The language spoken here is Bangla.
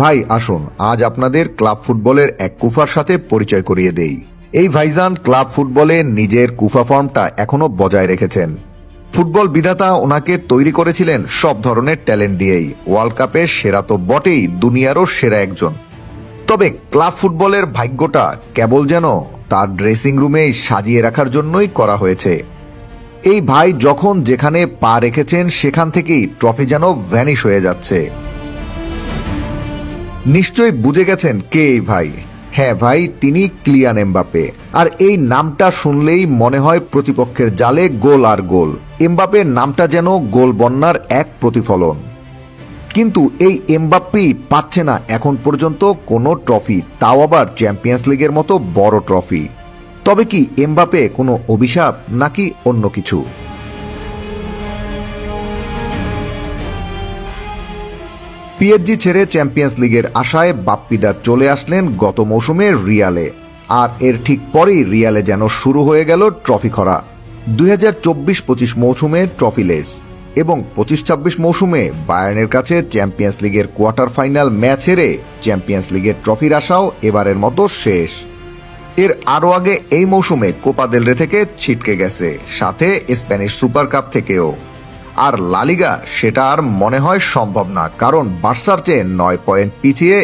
ভাই আসুন আজ আপনাদের ক্লাব ফুটবলের এক কুফার সাথে পরিচয় করিয়ে দেই। এই ভাইজান ক্লাব ফুটবলে নিজের কুফা ফর্মটা এখনো বজায় রেখেছেন। ফুটবল বিধাতা ওনাকে তৈরি করেছিলেন সব ধরনের ট্যালেন্ট দিয়েই। ওয়ার্ল্ড কাপের সেরা তো বটেই, দুনিয়ারও সেরা একজন। তবে ক্লাব ফুটবলের ভাগ্যটা কেবল যেন তার ড্রেসিং রুমেই সাজিয়ে রাখার জন্যই করা হয়েছে। এই ভাই যখন যেখানে পা রেখেছেন সেখান থেকেই ট্রফি যেন ভ্যানিশ হয়ে যাচ্ছে। নিশ্চয়ই বুঝে গেছেন কে এই ভাই। হ্যাঁ ভাই, তিনি কিলিয়ান এমবাপে। আর এই নামটা শুনলেই মনে হয় প্রতিপক্ষের জালে গোল আর গোল। এমবাপের নামটা যেন গোল বন্যার এক প্রতিফলন। কিন্তু এই এমবাপ্পেই পাচ্ছে না এখন পর্যন্ত কোনো ট্রফি, তাও আবার চ্যাম্পিয়ন্স লিগের মতো বড় ট্রফি। তবে কি এমবাপে কোনো অভিশাপ নাকি অন্য কিছু? পিএসজি ছেড়ে চ্যাম্পিয়ন্স লিগের আশায় বাপ্পিদা চলে আসলেন গত মৌসুমে রিয়ালে। আর এর ঠিক পরেই রিয়ালে যেন শুরু হয়ে গেল ট্রফি খরা। 2024-25 মৌসুমে ট্রফিলেস এবং 25-26 মৌসুমে বায়ার্নের কাছে চ্যাম্পিয়ন্স লিগের কোয়ার্টার ফাইনাল ম্যাচ হেরে চ্যাম্পিয়ন্স লিগের ট্রফির আশাও এবারের মতো শেষ। এর আরও আগে এই মৌসুমে কোপা দেল রে থেকে ছিটকে গেছে, সাথে স্প্যানিশ সুপার কাপ থেকেও। আর লা লিগা সেটা আর মনে হয় সম্ভব না, কারণ বার্সার চেয়ে 9 পয়েন্ট পিছিয়ে